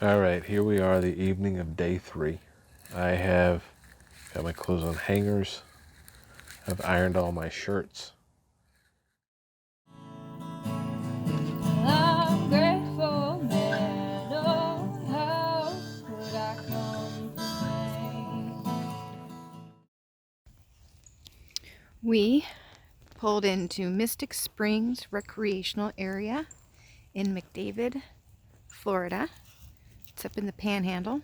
All right, here we are, the evening of day 3. I have got my clothes on hangers. I've ironed all my shirts. I'm grateful, man. Oh, how could I complain? We pulled into Mystic Springs Recreational Area in McDavid, Florida. It's up in the Panhandle.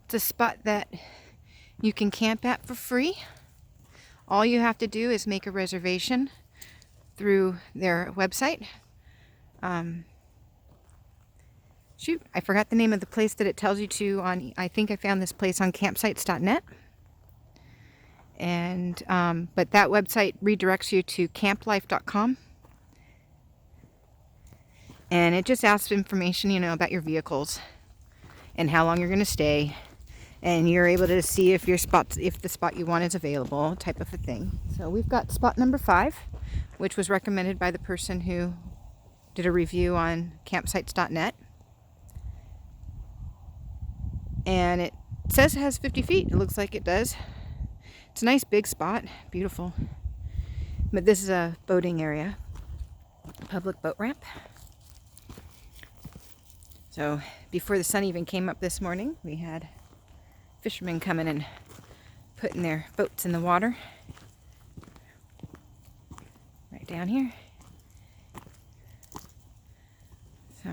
It's a spot that you can camp at for free. All you have to do is make a reservation through their website. Shoot, I forgot the name of the place that it tells you to on. I think I found this place on campsites.net. And but that website redirects you to camplife.com, and it just asks information, about your vehicles and how long you're going to stay, and you're able to see if the spot you want is available, type of a thing. So we've got spot number 5, which was recommended by the person who did a review on campsites.net, and it says it has 50 feet. It looks like it does. It's a nice big spot, beautiful. But this is a boating area, public boat ramp. So before the sun even came up this morning, we had fishermen coming and putting their boats in the water. Right down here. So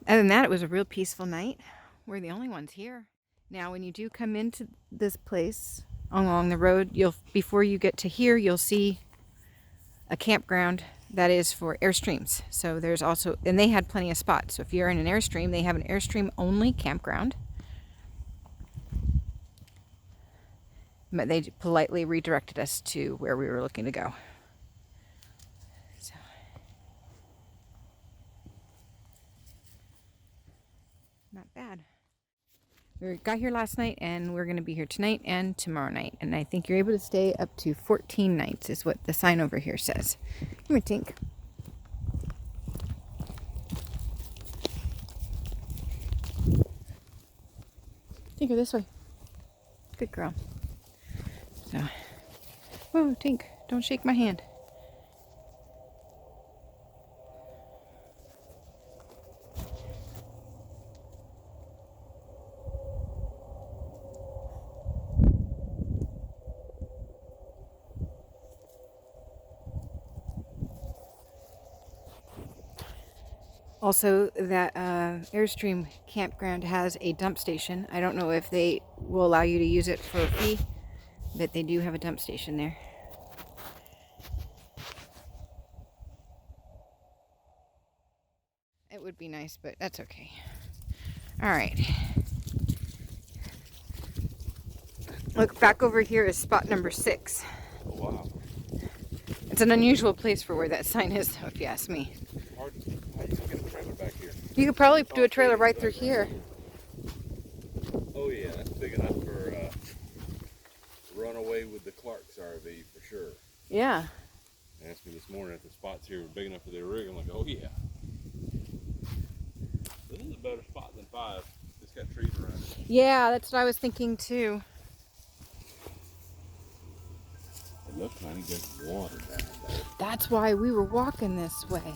other than that, it was a real peaceful night. We're the only ones here. Now, when you do come into this place along the road, before you get to here, you'll see a campground that is for Airstreams. So there's also, and they had plenty of spots. So if you're in an Airstream, they have an Airstream only campground. But they politely redirected us to where we were looking to go. So. Not bad. We got here last night, and we're going to be here tonight and tomorrow night. And I think you're able to stay up to 14 nights is what the sign over here says. Come here, Tink. Tinker, this way. Good girl. So, whoa, Tink, don't shake my hand. Also, that Airstream campground has a dump station. I don't know if they will allow you to use it for a fee, but they do have a dump station there. It would be nice, but that's okay. All right. Look, back over here is spot number 6. Oh, wow. It's an unusual place for where that sign is, if you ask me. How you get a trailer back here? You could probably do a trailer right through here. Oh yeah, that's big enough for run away with the Clark's RV for sure. Yeah. They asked me this morning if the spots here were big enough for their rig. I'm like, oh yeah. This is a better spot than 5. It's got trees around it. Yeah, that's what I was thinking too. It looks like there's water down there. That's why we were walking this way.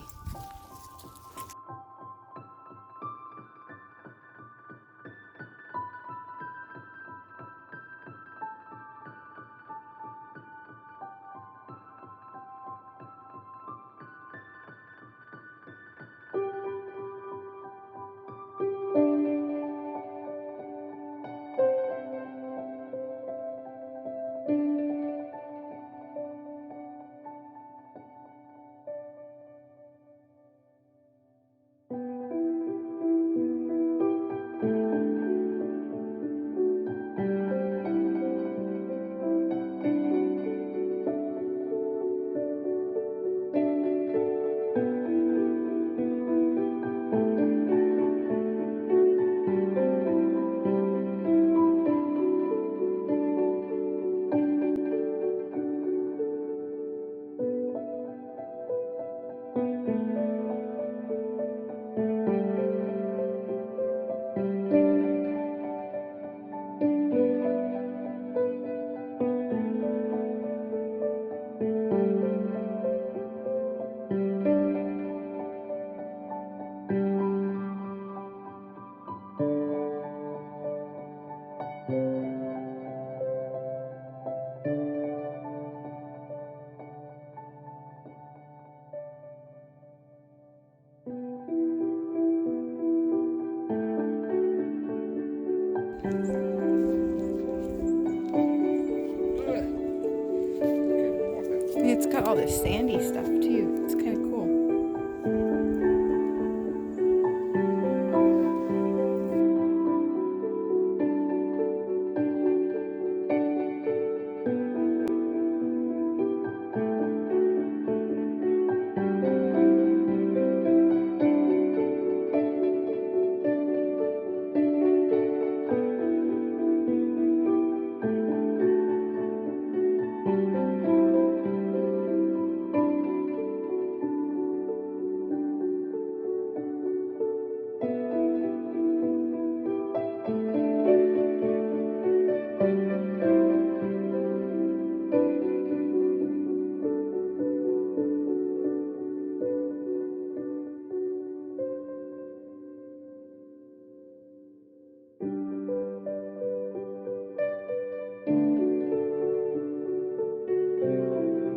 It's got all this sandy stuff too. It's kind of cool.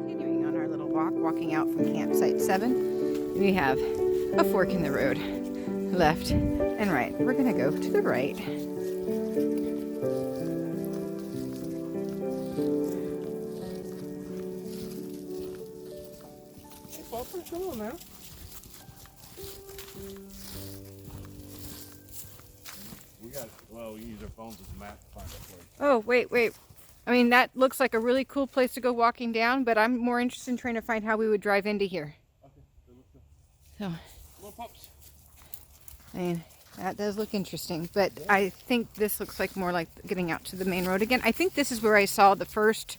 Continuing on our little walk, walking out from campsite 7, we have a fork in the road, left and right. We're gonna go to the right. Hey, Popper, come on now. We use our phones as a map to find a place. Oh, wait. I mean, that looks like a really cool place to go walking down, but I'm more interested in trying to find how we would drive into here. Okay, so let's go. So, Little pups. I mean, that does look interesting, but I think this looks like more like getting out to the main road again. I think this is where I saw the first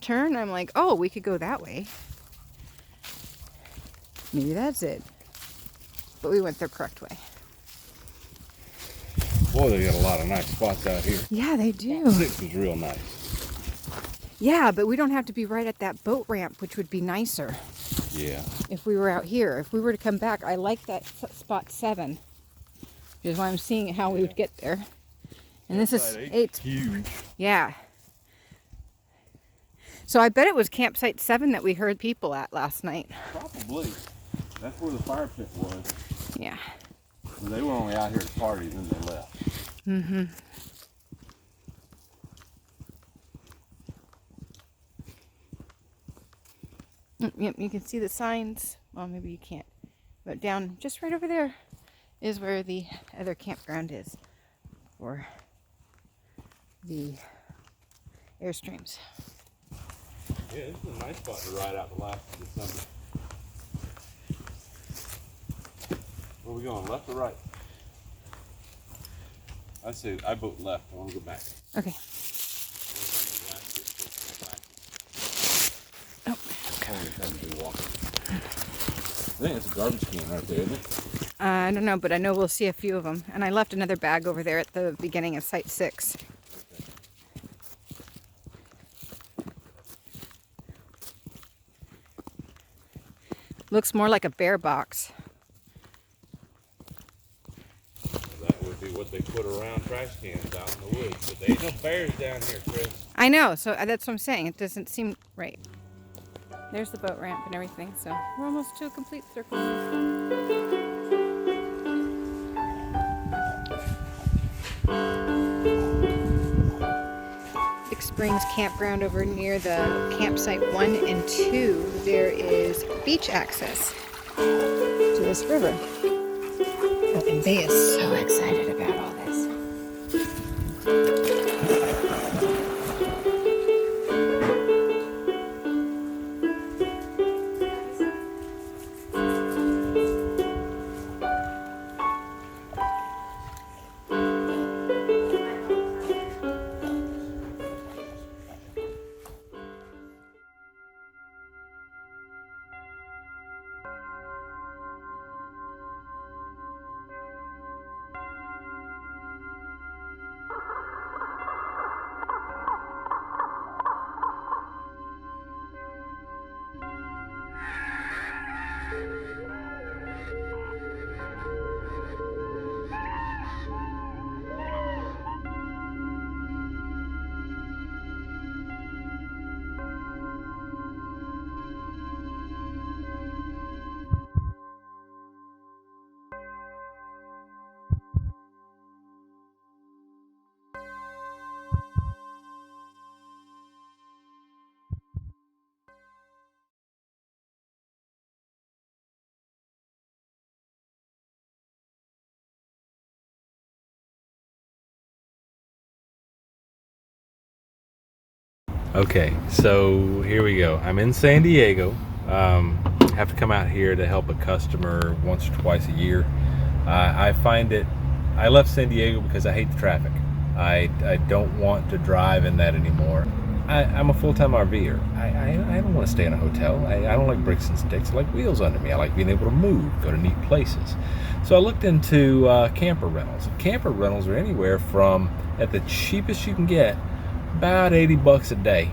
turn. I'm like, oh, we could go that way. Maybe that's it. But we went the correct way. Boy, they got a lot of nice spots out here. Yeah, they do. 6 is real nice. Yeah, but we don't have to be right at that boat ramp, which would be nicer. Yeah. If we were out here. If we were to come back, I like that spot 7. Which is why I'm seeing how we would get there. And this is 8. Huge. Yeah. So I bet it was campsite 7 that we heard people at last night. Probably. That's where the fire pit was. Yeah. They were only out here to party, then they left. Mm-hmm. Yep, you can see the signs. Well, maybe you can't. But down just right over there is where the other campground is for the Airstreams. Yeah, this is a nice spot to ride out the last of December. Where are we going, left or right? I say I vote left. I want to go back. Okay. Oh, I think it's a garbage can right there, isn't it? I don't know, but I know we'll see a few of them. And I left another bag over there at the beginning of Site 6. Looks more like a bear box. That would be what they put around trash cans out in the woods. But there ain't no bears down here, Chris. I know, so that's what I'm saying. It doesn't seem right. There's the boat ramp and everything, so we're almost to a complete circle. Big Springs Campground over near the campsite 1 and 2. There is beach access to this river. Oh, and Bay is so excited about all this. Okay, so here we go. I'm in San Diego. Have to come out here to help a customer once or twice a year. I find it. I left San Diego because I hate the traffic. I don't want to drive in that anymore. I'm a full-time RVer. I don't want to stay in a hotel. I don't like bricks and sticks. I like wheels under me. I like being able to move, go to neat places. So I looked into camper rentals. Camper rentals are anywhere from, at the cheapest you can get, about 80 bucks a day,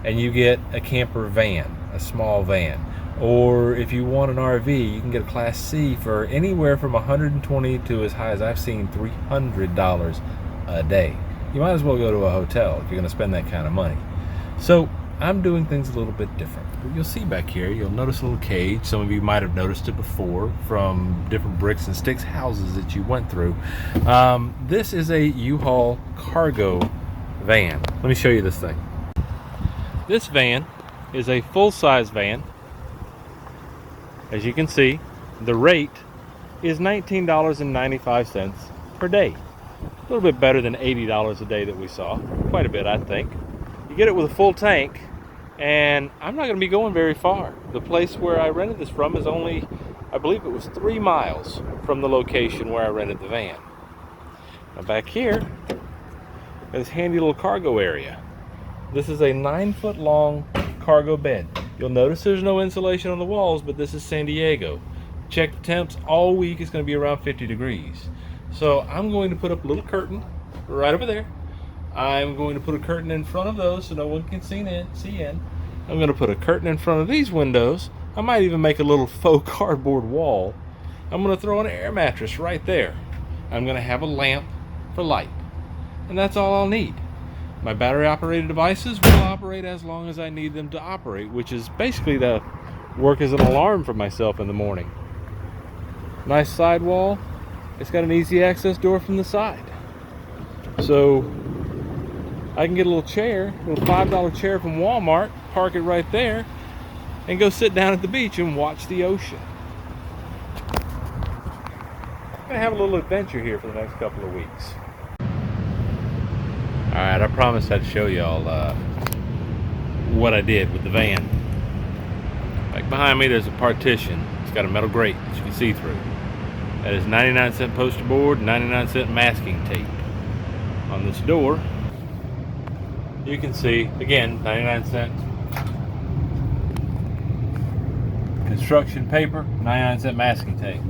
and you get a camper van, a small van. Or if you want an RV, you can get a Class C for anywhere from 120 to as high as I've seen $300 a day. You might as well go to a hotel if you're going to spend that kind of money. So I'm doing things a little bit different. You'll see back here, you'll notice a little cage. Some of you might have noticed it before from different bricks and sticks houses that you went through. This is a U-Haul cargo van. Let me show you this thing. This van is a full-size van. As you can see, the rate is $19.95 per day. A little bit better than $80 a day that we saw. Quite a bit, I think. You get it with a full tank, and I'm not going to be going very far. The place where I rented this from is only, I believe it was 3 miles from the location where I rented the van. Now back here, this handy little cargo area. This is a 9-foot long cargo bed. You'll notice there's no insulation on the walls, but this is San Diego. Check the temps all week. It's going to be around 50 degrees. So I'm going to put up a little curtain right over there. I'm going to put a curtain in front of those so no one can see in. I'm going to put a curtain in front of these windows. I might even make a little faux cardboard wall. I'm going to throw an air mattress right there. I'm going to have a lamp for light. And that's all I'll need. My battery operated devices will operate as long as I need them to operate, which is basically to work as an alarm for myself in the morning. Nice sidewall. It's got an easy access door from the side. So I can get a little chair, a little $5 chair from Walmart, park it right there, and go sit down at the beach and watch the ocean. I'm gonna have a little adventure here for the next couple of weeks. Alright, I promised I'd show y'all what I did with the van. Like behind me there's a partition. It's got a metal grate that you can see through. That is 99-cent poster board, 99-cent masking tape. On this door, you can see, again, 99-cent construction paper, 99-cent masking tape.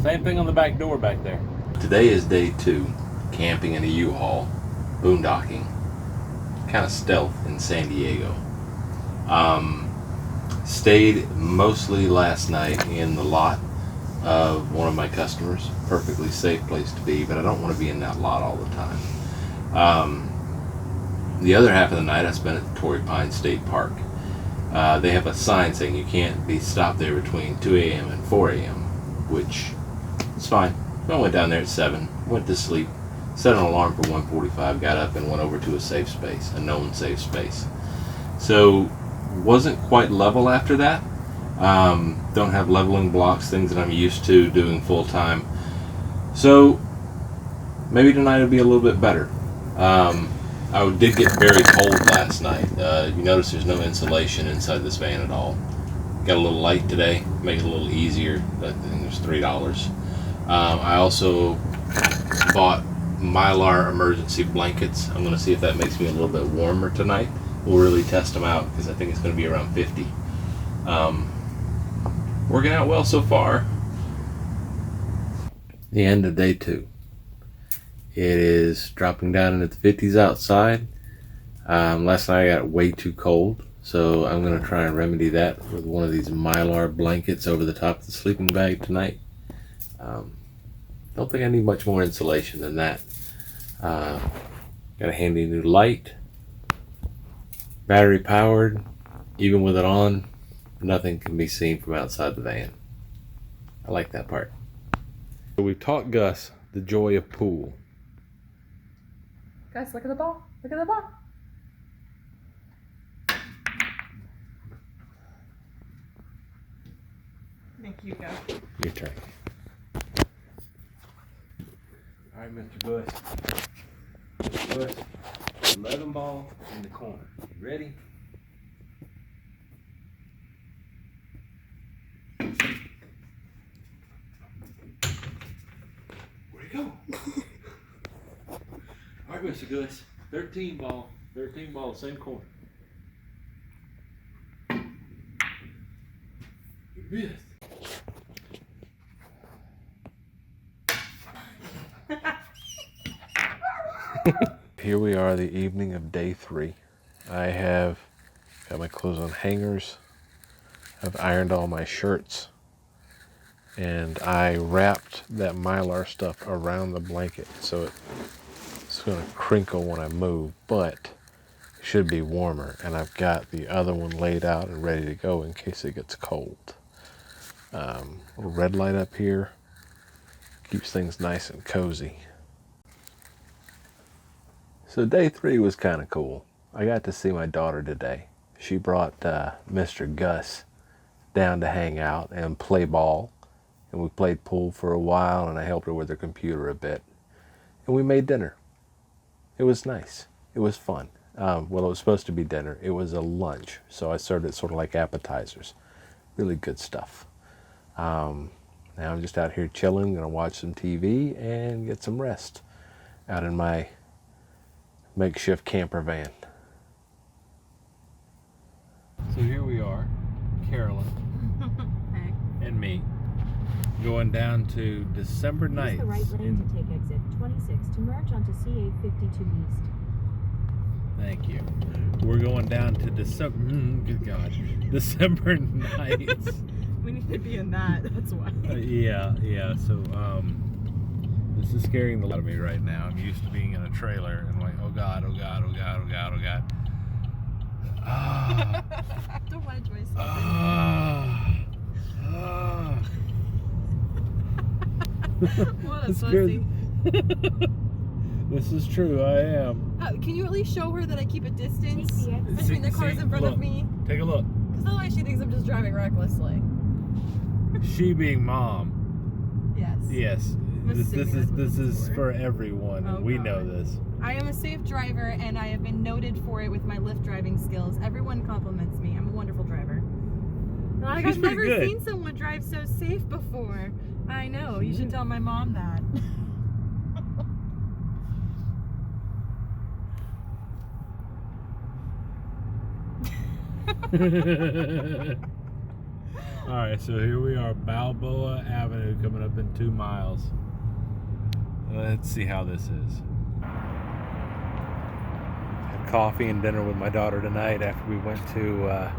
Same thing on the back door back there. Today is day 2, camping in a U-Haul. Boondocking, kind of stealth in San Diego. Stayed mostly last night in the lot of one of my customers. Perfectly safe place to be, but I don't want to be in that lot all the time. The other half of the night I spent at the Torrey Pines State Park. They have a sign saying you can't be stopped there between 2 a.m. and 4 a.m., which is fine. I went down there at 7, went to sleep, set an alarm for 1:45, got up and went over to a safe space, a known safe space. So wasn't quite level after that. Don't have leveling blocks, things that I'm used to doing full time. So maybe tonight will be a little bit better. I did get very cold last night. You notice there's no insulation inside this van at all. Got a little light today, make it a little easier. I think there's $3. I also bought Mylar emergency blankets. I'm going to see if that makes me a little bit warmer tonight. We'll really test them out because I think it's going to be around 50. Working out well so far. The end of day 2. It is dropping down into the 50s outside. Last night I got way too cold, so I'm going to try and remedy that with one of these Mylar blankets over the top of the sleeping bag tonight. Don't think I need much more insulation than that. Got a handy new light, battery powered. Even with it on, nothing can be seen from outside the van. I like that part. So we've taught Gus the joy of pool. Guys, look at the ball. Look at the ball. Thank you, guys. Your turn. All right, Mr. Bush. Mr. Bush. 11 ball in the corner. You ready? Where'd it go? All right, Mr. Gus. 13 ball, same corner. You missed. Here we are, the evening of day 3. I have got my clothes on hangers. I've ironed all my shirts. And I wrapped that Mylar stuff around the blanket so it's going to crinkle when I move, but it should be warmer. And I've got the other one laid out and ready to go in case it gets cold. Little red light up here keeps things nice and cozy. So day 3 was kind of cool. I got to see my daughter today. She brought Mr. Gus down to hang out and play ball. And we played pool for a while, and I helped her with her computer a bit. And we made dinner. It was nice. It was fun. Well, it was supposed to be dinner. It was a lunch, so I served it sort of like appetizers. Really good stuff. Now I'm just out here chilling, gonna watch some TV and get some rest out in my makeshift camper van. So here we are, Carolyn and me, going down to December Nights. Use the right lane to take exit 26 to merge onto CA52 East. Thank you. We're going down to December. Good God, December Nights. We need to be in that. That's why. Yeah. So this is scaring the lot of me right now. I'm used to being in a trailer and like, oh God. Don't want to join What a pussy. This is true, I am. Can you at least show her that I keep a distance See, between the cars in front look, of me? Take a look. Because otherwise she thinks I'm just driving recklessly. She being mom. Yes. Yes. This is for everyone, and we know this. I am a safe driver, and I have been noted for it with my Lyft driving skills. Everyone compliments me. I'm a wonderful driver. Like, She's I've pretty never good. seen someone drive so safe before. I know. You should tell my mom that. Alright, so here we are, Balboa Avenue, coming up in 2 miles. Let's see how this is. Had coffee and dinner with my daughter tonight after we went to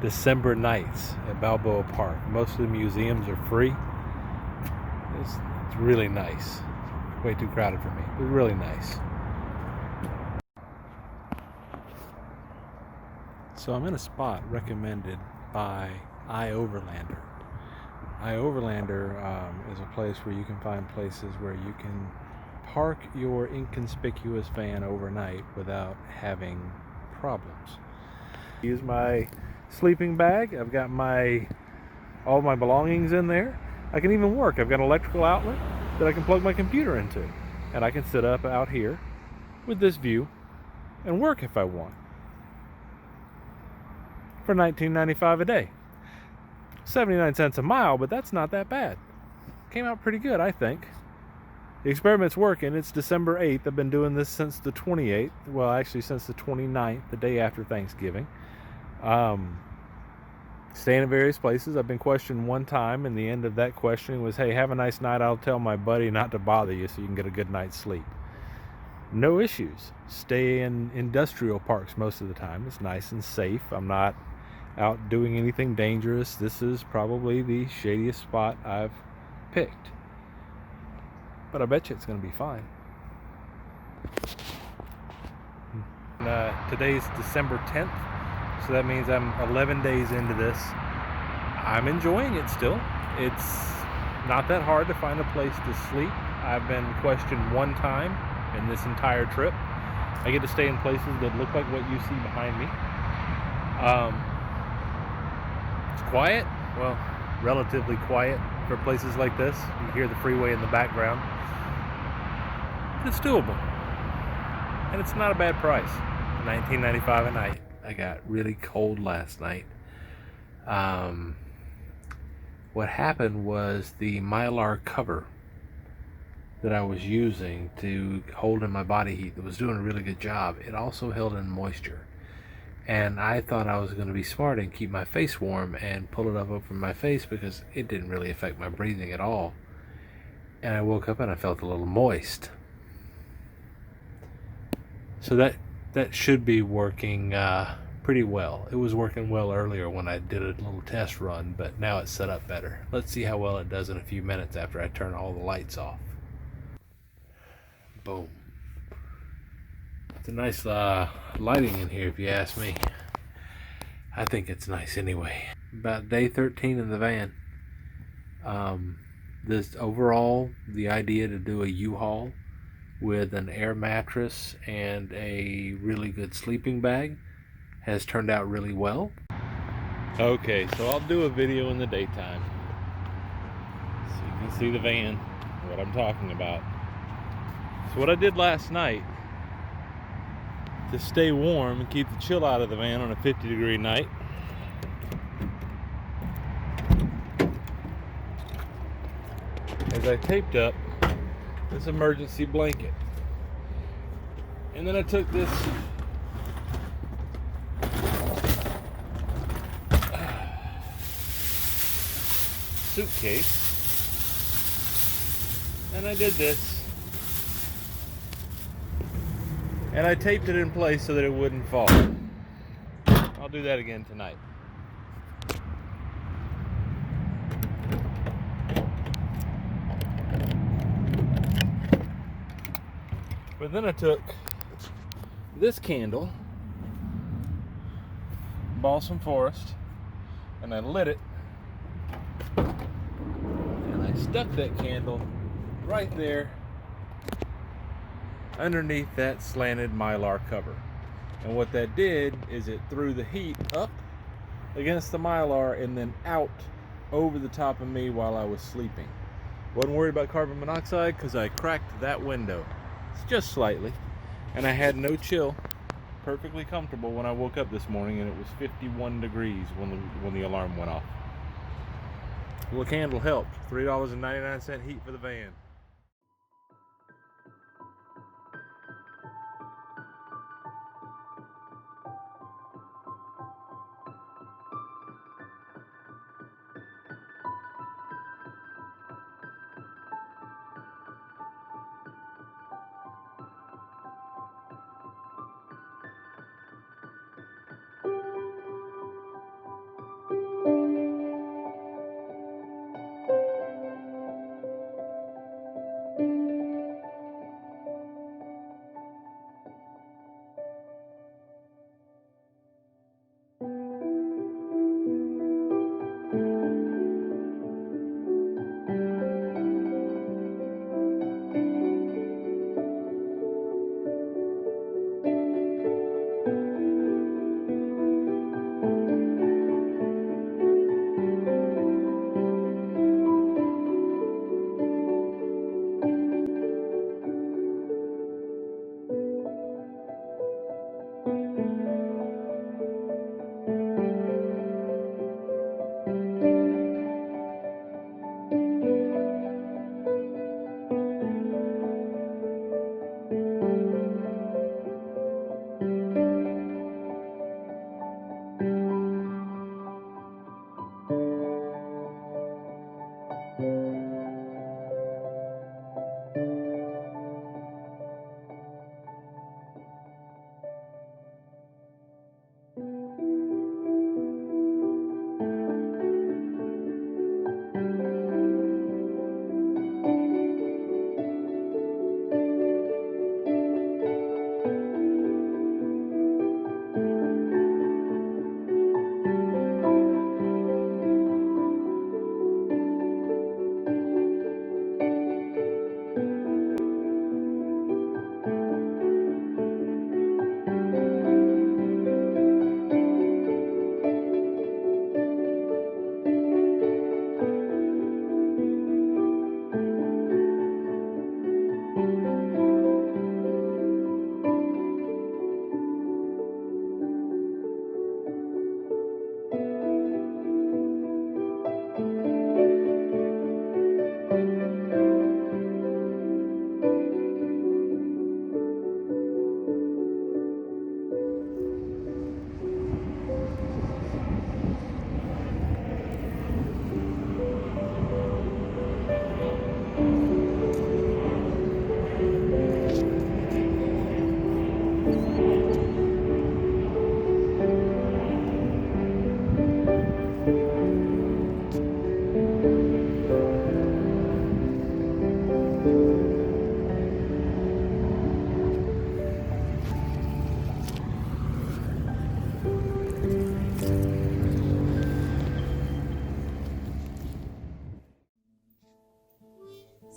December Nights at Balboa Park. Most of the museums are free. It's really nice. Way too crowded for me. It was really nice. So I'm in a spot recommended by iOverlander. iOverlander is a place where you can find places where you can park your inconspicuous van overnight without having problems. Use my sleeping bag. I've got all my belongings in there. I can even work. I've got an electrical outlet that I can plug my computer into, and I can sit up out here with this view and work if I want for $19.95 a day. 79 cents a mile, but that's not that bad. Came out pretty good, I think. The experiment's working. It's December 8th. I've been doing this since the 28th. Well, actually since the 29th, the day after Thanksgiving. Staying at various places. I've been questioned one time, and the end of that questioning was, hey, have a nice night. I'll tell my buddy not to bother you so you can get a good night's sleep. No issues. Stay in industrial parks most of the time. It's nice and safe. I'm not out doing anything dangerous. This is probably the shadiest spot I've picked. But I bet you it's going to be fine. Today's December 10th, so that means I'm 11 days into this. I'm enjoying it still. It's not that hard to find a place to sleep. I've been questioned one time in this entire trip. I get to stay in places that look like what you see behind me. It's quiet, well, relatively quiet for places like this. You hear the freeway in the background. But it's doable. and it's not a bad price. $19.95 a night. I got really cold last night. What happened was the Mylar cover that I was using to hold in my body heat that was doing a really good job, it also held in moisture. And I thought I was going to be smart and keep my face warm and pull it up over my face because it didn't really affect my breathing at all. And I woke up and I felt a little moist. So that should be working pretty well. It was working well earlier when I did a little test run, but now it's set up better. Let's see how well it does in a few minutes after I turn all the lights off. Boom. It's a nice lighting in here if you ask me. I think it's nice anyway. About day 13 in the van. This overall, the idea to do a U-Haul with an air mattress and a really good sleeping bag has turned out really well. Okay, so I'll do a video in the daytime so you can see the van, what I'm talking about. So what I did last night to stay warm and keep the chill out of the van on a 50-degree night, is I taped up this emergency blanket. And then I took this suitcase and I did this. And I taped it in place so that it wouldn't fall. I'll do that again tonight. But then I took this candle, Balsam Forest, and I lit it. And I stuck that candle right there underneath that slanted Mylar cover. And what that did is it threw the heat up against the Mylar and then out over the top of me while I was sleeping. Wasn't worried about carbon monoxide because I cracked that window just slightly, and I had no chill. Perfectly comfortable when I woke up this morning, and it was 51 degrees when the alarm went off. Well, the candle helped. $3.99 heat for the van.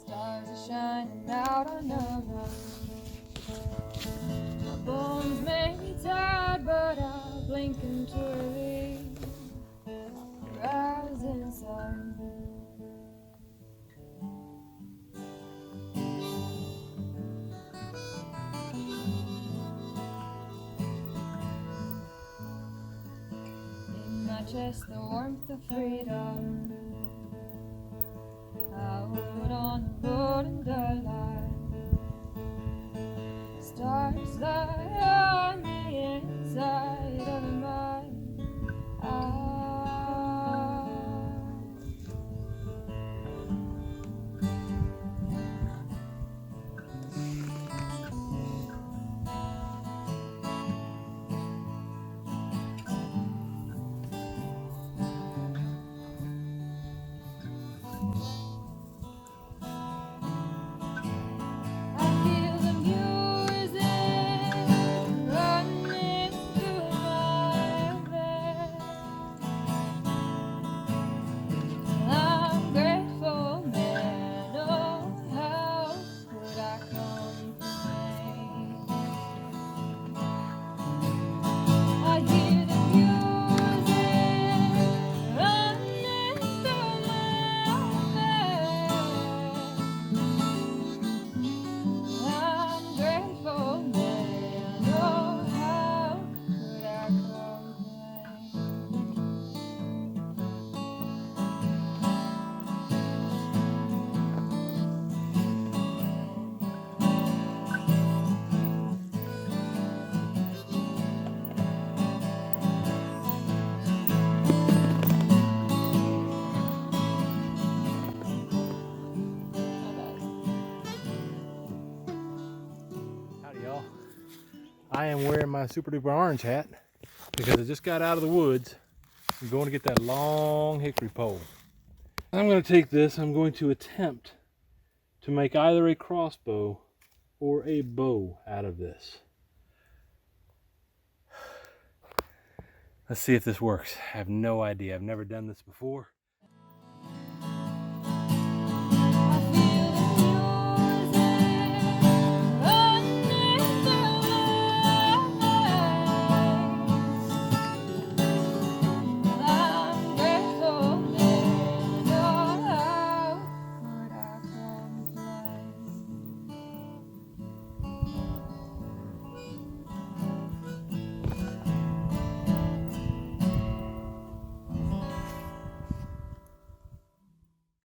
Stars are shining out on the run. My bones may be tired, but I'll blink into relief. Rising sun. In my chest, the warmth of freedom. Out on the road in the light. Stars lie on the inside of my eyes. I feel the music running through my veins. I'm grateful, man. Oh, how could I complain? I hear the music running through my veins. I'm grateful, man. Oh, how could I complain? Howdy, y'all. I am wearing my super duper orange hat because I just got out of the woods. I'm going to get that long hickory pole. I'm going to take this. I'm going to attempt to make either a crossbow or a bow out of this. Let's see if this works. I have no idea. I've never done this before.